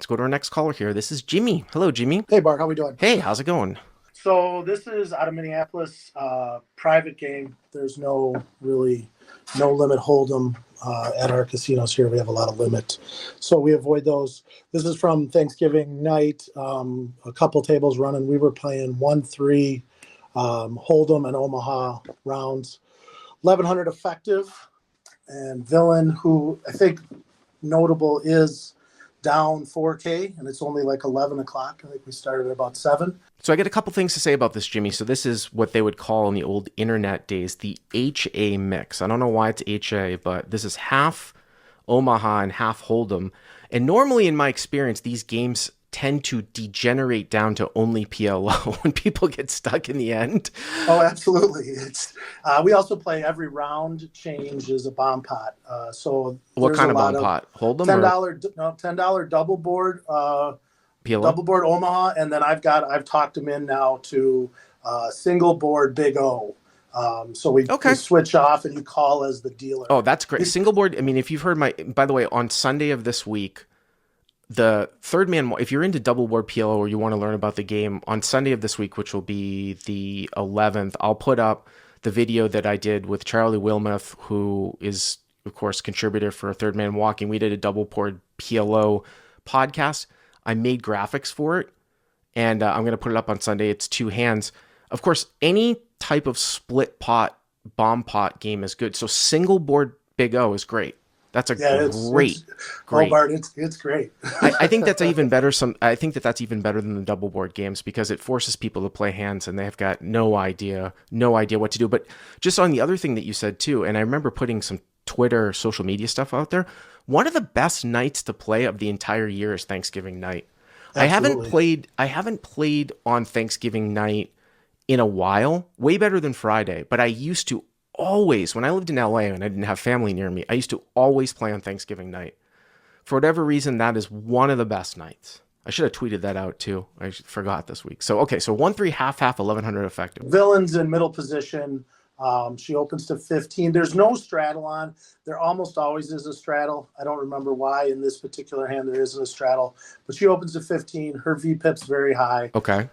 Let's go to our next caller here. This is Jimmy. Hello, Jimmy. Hey, Bart, how we doing? Hey, how's it going? So this is out of Minneapolis, private game. There's no limit hold'em at our casinos here. We have a lot of limit, so we avoid those. This is from Thanksgiving night. A couple tables running. We were playing 1-3 hold'em and Omaha rounds, 1100 effective, and villain, who I think notable, is down 4K, and it's only like 11 o'clock. I think we started at about 7. So I get a couple things to say about this, Jimmy. So this is what they would call in the old internet days the HA mix. I don't know why it's HA, but this is half Omaha and half Hold'em. And normally, in my experience, these games tend to degenerate down to only PLO when people get stuck in the end. Oh, absolutely. It's we also play every round change is a bomb pot. So What kind of bomb pot? Hold'em $10 double board PLO? double board Omaha, and then I've talked them in now to single board Big O. So we switch off and you call as the dealer. Oh, that's great. Single board. I mean, if you've heard by the way, on Sunday of this week, the third man, if you're into double board PLO or you want to learn about the game, on Sunday of this week, which will be the 11th, I'll put up the video that I did with Charlie Wilmoth, who is, of course, contributor for Third Man Walking. We did a double board PLO podcast. I made graphics for it, and I'm going to put it up on Sunday. It's 2 hands. Of course, any type of split pot, bomb pot game is good. So single board Big O is great. That's a great. Oh, Bart, it's great. I think that's even better. I think that's even better than the double board games because it forces people to play hands and they've got no idea what to do. But just on the other thing that you said too, and I remember putting some Twitter, social media stuff out there. One of the best nights to play of the entire year is Thanksgiving night. Absolutely. I haven't played on Thanksgiving night in a while. Way better than Friday, but I used to always, when I lived in LA and I didn't have family near me, I used to always play on Thanksgiving night. For whatever reason, that is one of the best nights. I should have tweeted that out too. I forgot this week. So 1-3 half 1100 effective. Villain's in middle position. She opens to 15. There's no straddle on. There almost always is a straddle. I don't remember why in this particular hand there isn't a straddle, but she opens to 15. Her VPIP's very high. Okay.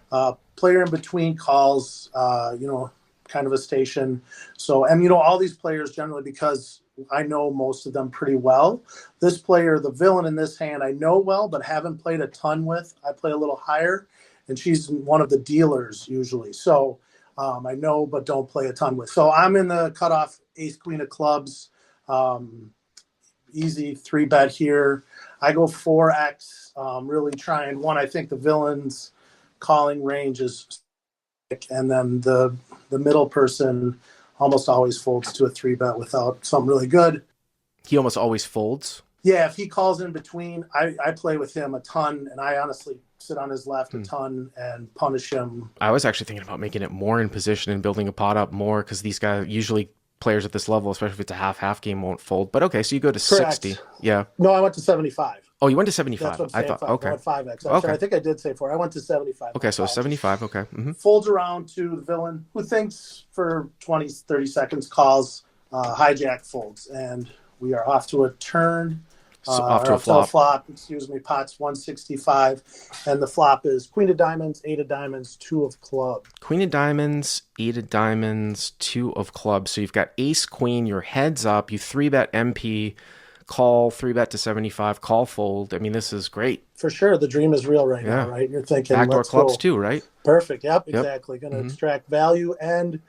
Player in between calls, kind of a station. So, and all these players generally, because I know most of them pretty well. This player, the villain in this hand, I know well, but haven't played a ton with. I play a little higher, and she's one of the dealers usually. So I know, but don't play a ton with. So I'm in the cutoff ace, queen of clubs. Easy 3-bet here. I go 4X, really trying one. I think the villain's calling range is, and then the middle person almost always folds to a 3-bet without something really good. He almost always folds? Yeah, if he calls in between, I play with him a ton, and I honestly sit on his left a ton and punish him. I was actually thinking about making it more in position and building a pot up more because these guys, usually players at this level, especially if it's a half game, won't fold. But okay, so you go to Correct. 60. Yeah. No, I went to 75. Oh, you went to 75. That's what I'm saying. I thought, okay. I went 5X. Okay. Sorry, I think I did say 4. I went to 75. Okay, so 75, okay. Mm-hmm. Folds around to the villain, who thinks for 20, 30 seconds, calls, hijack, folds. And we are off to a turn. Off to a flop. Pot's 165. And the flop is queen of diamonds, 8 of diamonds, 2 of clubs. Queen of diamonds, 8 of diamonds, 2 of clubs. So you've got ace, queen, your heads up. You 3-bet MP, call, 3-bet to 75, call, fold. I mean, this is great. For sure. The dream is real right now, right? You're thinking, backdoor clubs too, right? Perfect. Yep, exactly. Going to extract value. And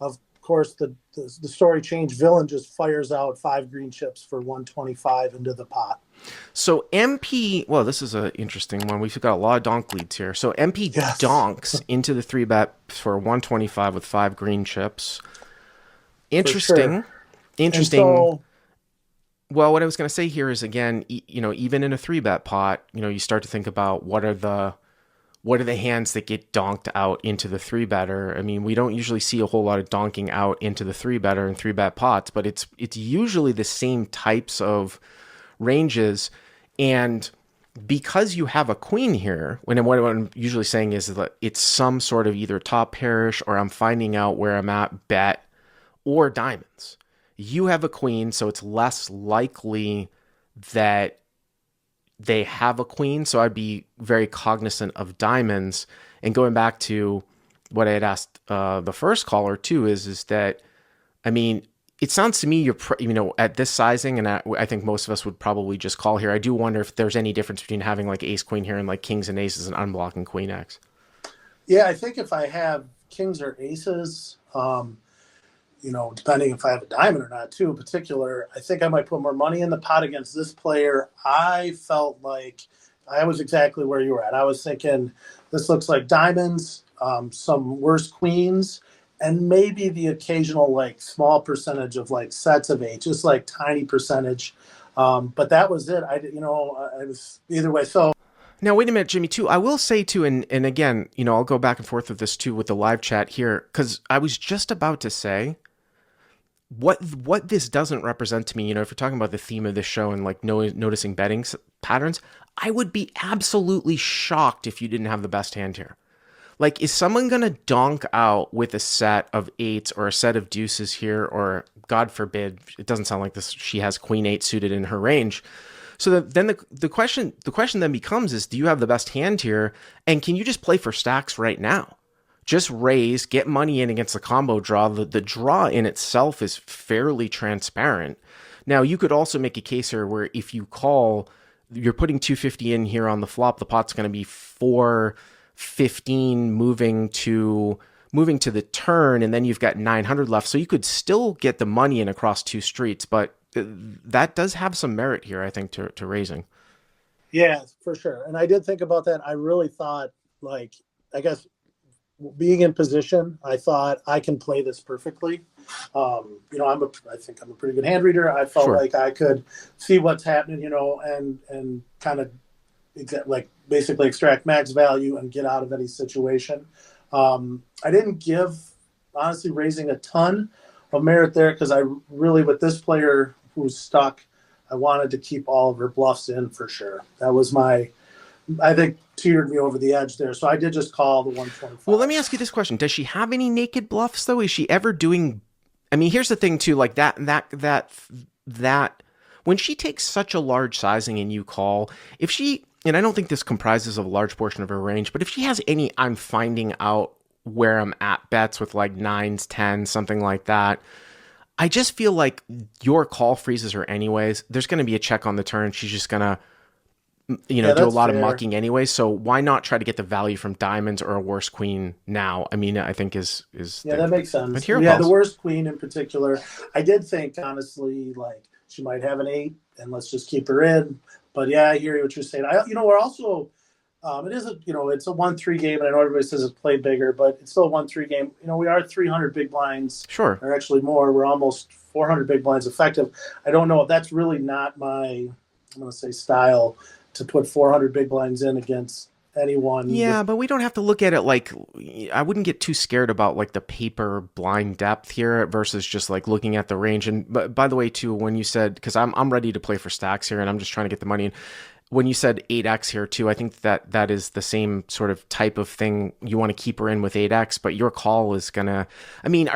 of course, the story change, villain just fires out 5 green chips for 125 into the pot. So MP, well, this is an interesting one. We've got a lot of donk leads here. So MP donks into the 3-bet for 125 with 5 green chips. Interesting. Interesting. So, well, what I was going to say here is, again, even in a 3-bet pot, you start to think about what are the hands that get donked out into the 3-better. I mean, we don't usually see a whole lot of donking out into the 3-better and 3-bet pots, but it's usually the same types of ranges. And because you have a queen here, what I'm usually saying is that it's some sort of either top pairish or I'm finding out where I'm at bet or diamonds. You have a queen, so it's less likely that they have a queen, so I'd be very cognizant of diamonds. And going back to what I had asked the first caller too, is that, I mean, it sounds to me at this sizing, and I think most of us would probably just call here. I do wonder if there's any difference between having like ace queen here and like kings and aces and unblocking queen x. Yeah, I think if I have kings or aces, depending if I have a diamond or not, too, in particular, I think I might put more money in the pot against this player. I felt like I was exactly where you were at. I was thinking this looks like diamonds, some worse queens, and maybe the occasional like small percentage of like sets of eight, just like tiny percentage. But that was it. I was either way. So Now, wait a minute, Jimmy, too. I will say, too, and again, I'll go back and forth with this, too, with the live chat here, because I was just about to say what this doesn't represent to me, if you're talking about the theme of this show and like noticing betting patterns, I would be absolutely shocked if you didn't have the best hand here. Like, is someone going to donk out with a set of eights or a set of deuces here, or God forbid, it doesn't sound like this, she has queen eight suited in her range. So then the question then becomes is, do you have the best hand here, and can you just play for stacks right now? Just raise, get money in against the combo draw. The draw in itself is fairly transparent. Now, you could also make a case here where if you call, you're putting 250 in here on the flop, the pot's going to be 415 moving to the turn, and then you've got 900 left. So you could still get the money in across two streets, but that does have some merit here, I think, to raising. Yeah, for sure. And I did think about that. I really thought, like, I guess being in position, I thought I can play this perfectly. I think I'm a pretty good hand reader. I felt like I could see what's happening, and kind of basically extract max value and get out of any situation. I didn't give, honestly, raising a ton of merit there because I really, with this player who's stuck, I wanted to keep all of her bluffs in for sure. That was I think, teetered me over the edge there. So I did just call the 125. Well, let me ask you this question. Does she have any naked bluffs, though? Is she ever doing... I mean, here's the thing, too. Like, that when she takes such a large sizing and you call, if she... And I don't think this comprises a large portion of her range, but if she has any I'm finding out where I'm at bets with, like, 9s, 10s, something like that, I just feel like your call freezes her anyways. There's going to be a check on the turn. She's just going to... do a lot of mucking anyway, so why not try to get the value from diamonds or a worse queen now? I mean, I think is that makes sense. Yeah, the worst queen in particular. I did think, honestly, like, she might have an 8, and let's just keep her in. But yeah, I hear what you're saying. We're also, it is it's a 1-3 game, and I know everybody says it's played bigger, but it's still a 1-3 game. We are 300 big blinds. Sure. Or actually more. We're almost 400 big blinds effective. I don't know if that's really not my, I'm going to say, style, to put 400 big blinds in against anyone. Yeah, but we don't have to look at it like, I wouldn't get too scared about like the paper blind depth here versus just like looking at the range. And but by the way, too, when you said, because I'm ready to play for stacks here and I'm just trying to get the money in. When you said 8x here too, I think that is the same sort of type of thing. You want to keep her in with 8x, but your call is gonna, I mean,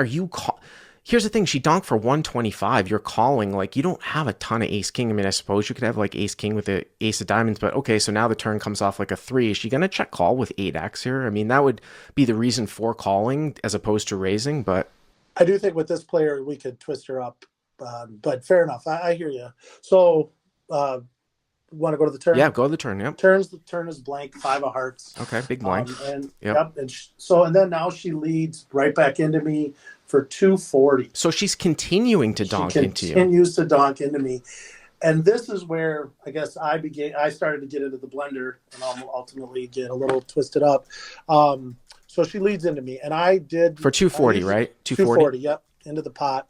here's the thing. She donked for 125. You're calling, like, you don't have a ton of ace king. I mean, I suppose you could have like ace king with the ace of diamonds, but okay, so now the turn comes off like a 3. Is she going to check call with 8x here? I mean, that would be the reason for calling as opposed to raising, but I do think with this player, we could twist her up, but fair enough. I hear you. So, want to go to the turn? Yeah, go to the turn. Yep. The turn is blank, 5 of hearts. Okay, big blank. And then now she leads right back into me for 240. So she's continuing to donk into you. Continues to donk into me. And this is where I guess I started to get into the blender and ultimately get a little twisted up. So she leads into me, and I did for 240, right? 240, yep, into the pot.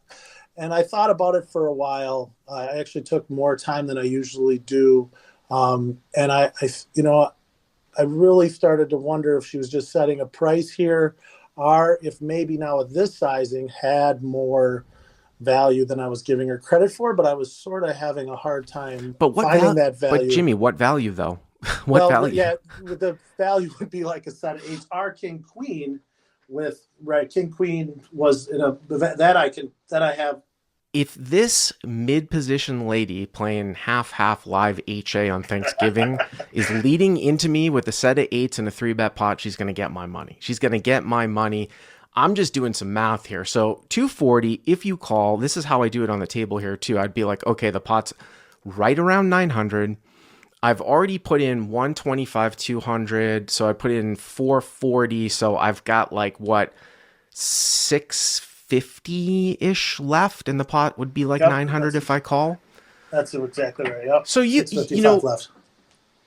And I thought about it for a while. I actually took more time than I usually do, and I really started to wonder if she was just setting a price here, or if maybe now with this sizing had more value than I was giving her credit for. But I was sort of having a hard time finding that value. But Jimmy, what value though? What value? Yeah, the value would be like a set of 8s. Our king queen with king queen was in that I have if this mid-position lady playing half-half live HA on Thanksgiving is leading into me with a set of eights and a 3-bet pot, she's going to get my money. She's going to get my money. I'm just doing some math here. So 240, if you call, this is how I do it on the table here too. I'd be like, okay, the pot's right around 900. I've already put in 125, 200. So I put in 440. So I've got like what, 650-ish left, and the pot would be like 900 if I call. That's exactly right. Yep. So you left.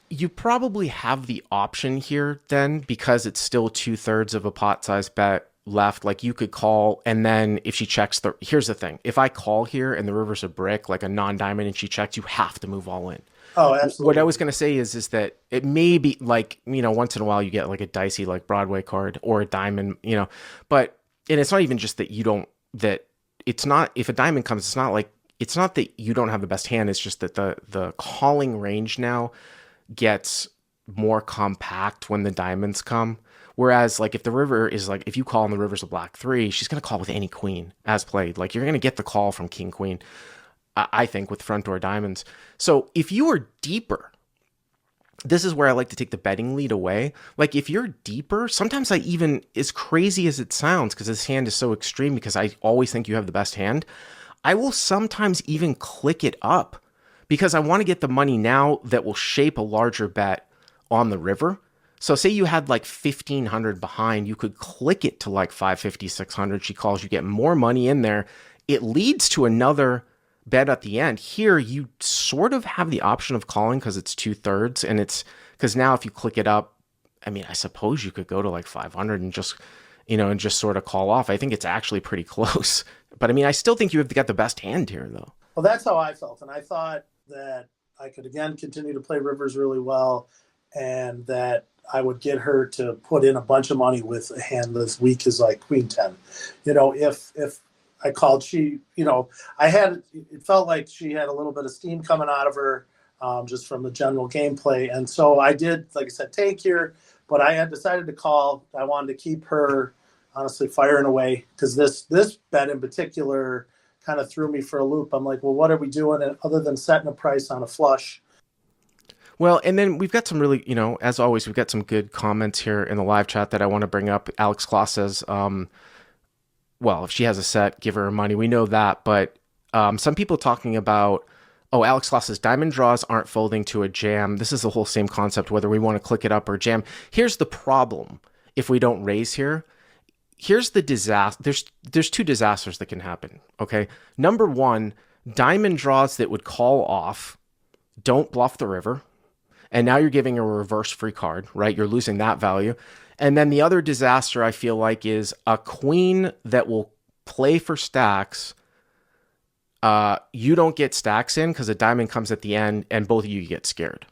You probably have the option here then, because it's still 2/3 of a pot size bet left. Like you could call, and then if she checks here's the thing. If I call here and the river's a brick, like a non-diamond, and she checks, you have to move all in. Oh, absolutely. What I was going to say is that it may be like, once in a while you get like a dicey, like Broadway card or a diamond, but, and it's not even just that it's not, if a diamond comes, it's not that you don't have the best hand. It's just that the calling range now gets more compact when the diamonds come. Whereas like if the river is like, if you call and the river's a black 3, she's going to call with any queen as played. Like you're going to get the call from king, queen, I think, with front door diamonds. So if you are deeper, this is where I like to take the betting lead away. Like if you're deeper, sometimes I even, as crazy as it sounds, because this hand is so extreme, because I always think you have the best hand, I will sometimes even click it up because I want to get the money now that will shape a larger bet on the river. So say you had like 1,500 behind, you could click it to like 550, 600. She calls, you get more money in there. It leads to another bet at the end. Here, you sort of have the option of calling because it's 2/3, and it's because now if you click it up, I suppose you could go to like 500 and just, and just sort of call off. I think it's actually pretty close. But I still think you have got the best hand here, though. Well, that's how I felt. And I thought that I could, again, continue to play rivers really well, and that I would get her to put in a bunch of money with a hand as weak as like queen 10. If I called, it felt like she had a little bit of steam coming out of her just from the general gameplay. And so I did, like I said, tank here, but I had decided to call. I wanted to keep her honestly firing away, because this bet in particular kind of threw me for a loop. I'm like, well, what are we doing other than setting a price on a flush? Well, and then we've got some really, as always, we've got some good comments here in the live chat that I want to bring up. Alex Kloss says, well, if she has a set, give her money. We know that. But some people talking about, Alex Kloss says, diamond draws aren't folding to a jam. This is the whole same concept, whether we want to click it up or jam. Here's the problem. If we don't raise here, here's the disaster. There's two disasters that can happen. Okay. Number one, diamond draws that would call off don't bluff the river. And now you're giving a reverse free card, right? You're losing that value. And then the other disaster I feel like is a queen that will play for stacks. You don't get stacks in because a diamond comes at the end, and both of you get scared.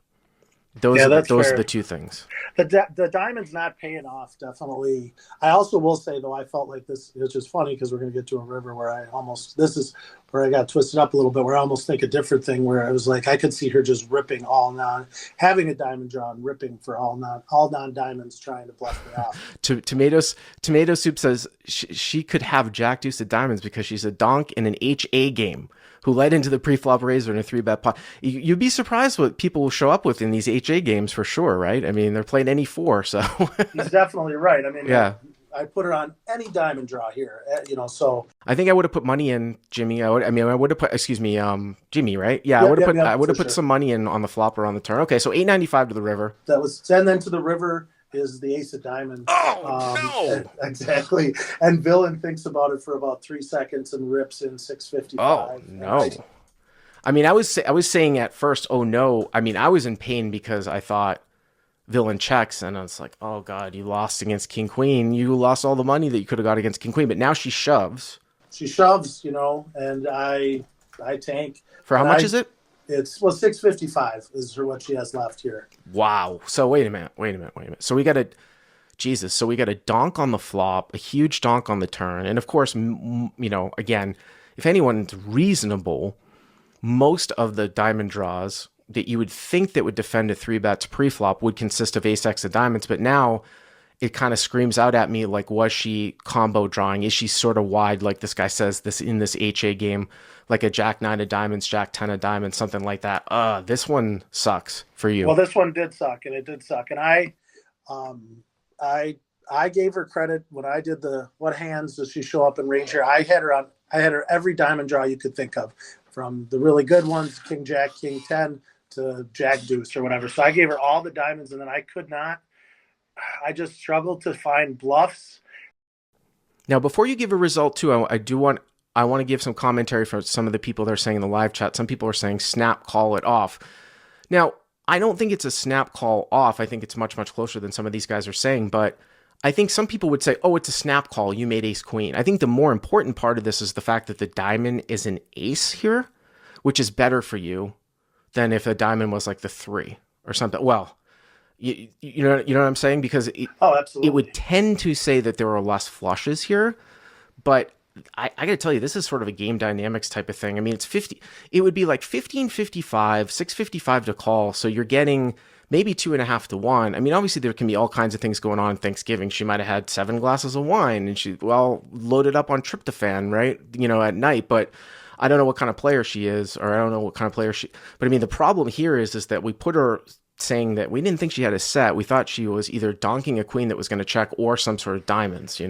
Those are the two things. The diamond's not paying off, definitely. I also will say, though, I felt like this, it's just funny because we're going to get to a river where this is where I got twisted up a little bit, where I almost think a different thing, where I was like, I could see her just ripping having a diamond draw and ripping for all non-diamonds, trying to bluff me off. Tomato Soup says she could have Jack Deuce of diamonds because she's a donk in an HA game who led into the pre-flop razor in a 3-bet pot. You'd be surprised what people will show up with in these HA games for sure, right? They're playing any 4, so. He's definitely right. Yeah. I put her on any diamond draw here, so. I think I would have put money in Jimmy. I would have put, Jimmy, right? Yeah, I would have put some money in on the flop or on the turn. Okay, so 895 to the river. And then to the river is the ace of diamonds. Oh, no! Exactly. And Villain thinks about it for about 3 seconds and rips in 655. Oh, no. I was saying at first, oh, no. I was in pain because I thought Villain checks, and I was like, oh, God, you lost against King Queen. You lost all the money that you could have got against King Queen, but now she shoves. And I tank. For how much is it? It's 655 is what she has left here. Wow. So wait a minute. So we got a donk on the flop, a huge donk on the turn. And of course, again, if anyone's reasonable, most of the diamond draws that you would think that would defend a 3-bets pre-flop would consist of ace X of diamonds. But now it kind of screams out at me like, was she combo drawing? Is she sort of wide, like this guy says this in this HA game, like a Jack 9 of diamonds, Jack 10 of diamonds, something like that? This one sucks for you. Well, this one did suck, and it did suck. And um, I, I gave her credit when I did the what hands does she show up in range here. I had her every diamond draw you could think of, from the really good ones, King Jack, King 10, to Jack Deuce or whatever. So I gave her all the diamonds, and then I could not. I just struggled to find bluffs. Now, before you give a result too, I want to give some commentary from some of the people that are saying in the live chat. Some people are saying snap call it off. Now, I don't think it's a snap call off. I think it's much, much closer than some of these guys are saying, but I think some people would say, oh, it's a snap call. You made ace queen. I think the more important part of this is the fact that the diamond is an ace here, which is better for you than if a diamond was like the 3 or something. Well, you know what I'm saying? Because Absolutely. it would tend to say that there are less flushes here, but I got to tell you, this is sort of a game dynamics type of thing. I mean, it would be like 1555, 655 to call. So you're getting maybe 2.5 to 1. I mean, obviously there can be all kinds of things going on Thanksgiving. She might have had 7 glasses of wine and she, loaded up on tryptophan, right? At night, but I don't know what kind of player she is, or I don't know what kind of player but I mean, the problem here is that we put her saying that we didn't think she had a set. We thought she was either donking a queen that was going to check or some sort of diamonds,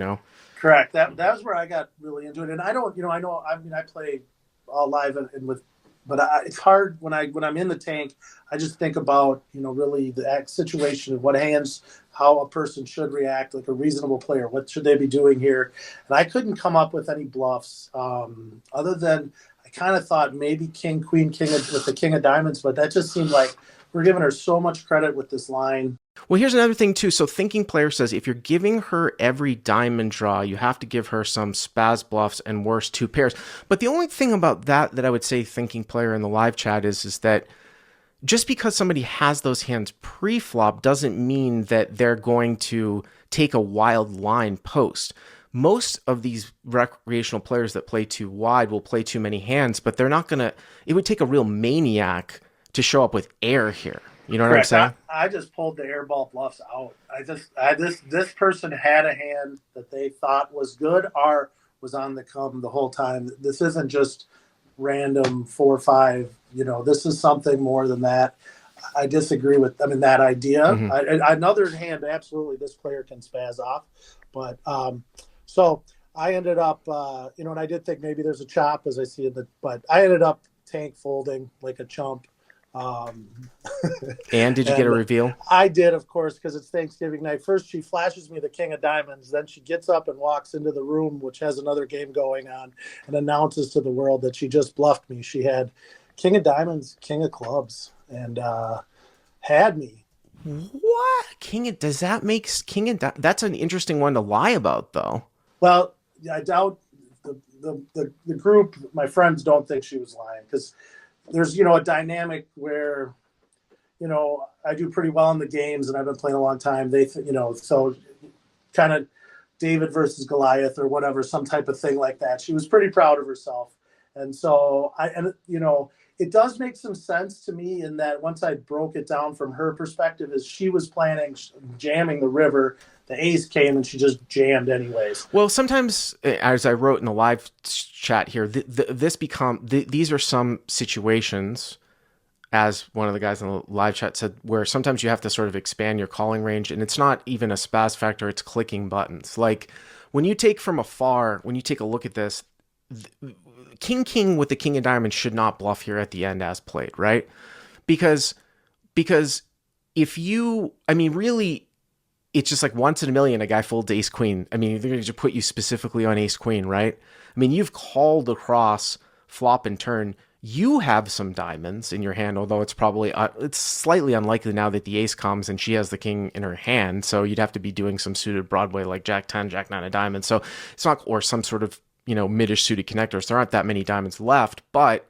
Correct. That was where I got really into it. And I don't, I know, I mean, I play all live and with, but it's hard when I'm in the tank. I just think about, really the situation and what hands, how a person should react, like a reasonable player. What should they be doing here? And I couldn't come up with any bluffs other than I kind of thought maybe king, queen, king with the king of diamonds, but that just seemed like we're giving her so much credit with this line. Well, here's another thing too. So Thinking Player says if you're giving her every diamond draw, you have to give her some spaz bluffs and worse 2 pairs. But the only thing about that I would say, Thinking Player in the live chat, is that just because somebody has those hands pre-flop doesn't mean that they're going to take a wild line post. Most of these recreational players that play too wide will play too many hands, but they're not going to, it would take a real maniac to show up with air here. You know what I'm saying? I just pulled the airball bluffs out. This person had a hand that they thought was good or was on the come the whole time. This isn't just random 4 or 5. This is something more than that. I disagree with that idea. Mm-hmm. Another hand, absolutely, this player can spaz off. But so I ended up, and I did think maybe there's a chop as I see it, but I ended up tank folding like a chump. And did you get a reveal? I did, of course, because it's Thanksgiving night. First, she flashes me the king of diamonds. Then she gets up and walks into the room, which has another game going on, and announces to the world that she just bluffed me. She had king of diamonds, king of clubs, and had me. What? Does that make king of diamonds? That's an interesting one to lie about, though. Well, I doubt the group, my friends, don't think she was lying, because there's, a dynamic where, I do pretty well in the games and I've been playing a long time. So kind of David versus Goliath or whatever, some type of thing like that. She was pretty proud of herself. And so it does make some sense to me in that once I broke it down from her perspective, is she was planning jamming the river. The ace came and she just jammed anyways. Well, sometimes, as I wrote in the live chat here, these are some situations, as one of the guys in the live chat said, where sometimes you have to sort of expand your calling range, and it's not even a spaz factor, it's clicking buttons. Like when you take from afar, when you take a look at this, king with the king of diamonds should not bluff here at the end as played, right? Because if you, really, it's just like once in a million a guy folds ace queen. they're going to put you specifically on ace queen, right? You've called across flop and turn. You have some diamonds in your hand, although it's probably it's slightly unlikely now that the ace comes and she has the king in her hand. So you'd have to be doing some suited Broadway like Jack 10, Jack 9 of diamonds. So it's not, or some sort of midish suited connectors. There aren't that many diamonds left, but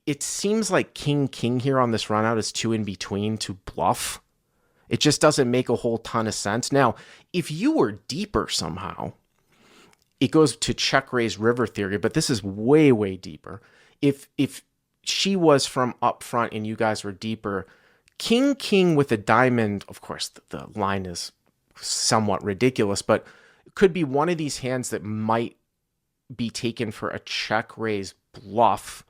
it seems like king here on this run out is too in between to bluff. It just doesn't make a whole ton of sense. Now, if you were deeper somehow, it goes to check raise river theory, but this is way, way deeper. If she was from up front and you guys were deeper, king with a diamond, of course, the line is somewhat ridiculous, but it could be one of these hands that might be taken for a check raise bluff.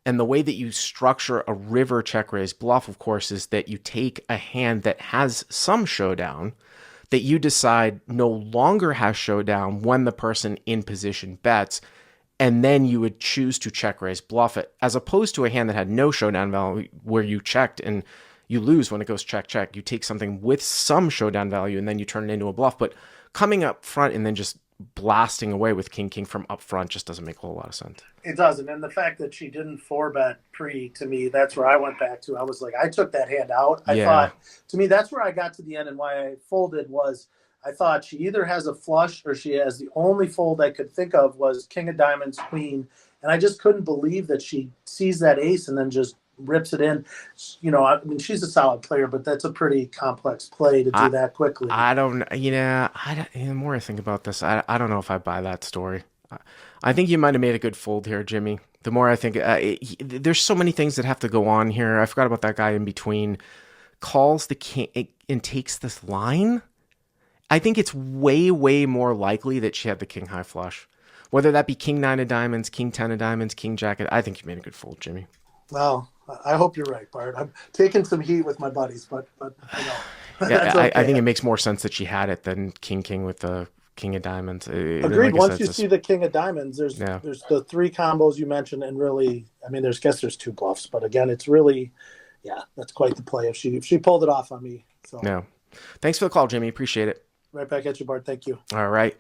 And the way that you structure a river check raise bluff, of course, is that you take a hand that has some showdown that you decide no longer has showdown when the person in position bets, and then you would choose to check raise bluff it, as opposed to a hand that had no showdown value where you checked and you lose when it goes check, check. You take something with some showdown value and then you turn it into a bluff. But coming up front and then just blasting away with king, king from up front just doesn't make a whole lot of sense. It doesn't. And the fact that she didn't 4-bet pre, to me, that's where I went back to. I was like, I took that hand out. I thought, to me, that's where I got to the end, and why I folded was I thought she either has a flush or she has the only fold I could think of was king of diamonds, queen. And I just couldn't believe that she sees that ace and then just rips it in. You know, I mean, she's a solid player, but that's a pretty complex play to do that quickly. The more I think about this, I don't know if I buy that story. I think you might have made a good fold here, Jimmy. The more I think, there's so many things that have to go on here. I forgot about that guy in between. Calls the king and takes this line. I think it's way, way more likely that she had the king high flush. Whether that be king 9 of diamonds, king 10 of diamonds, king jack, I think you made a good fold, Jimmy. Well, I hope you're right, Bart. I'm taking some heat with my buddies, but you know. Yeah, okay. I think it makes more sense that she had it than king, king with the king of diamonds. Agreed. Once you see the king of diamonds, there's the 3 combos you mentioned, and really, I mean, there's 2 bluffs, but again, it's really, that's quite the play if she pulled it off on me. So no, thanks for the call, Jimmy. Appreciate it. Right back at you, Bart. Thank you. All right.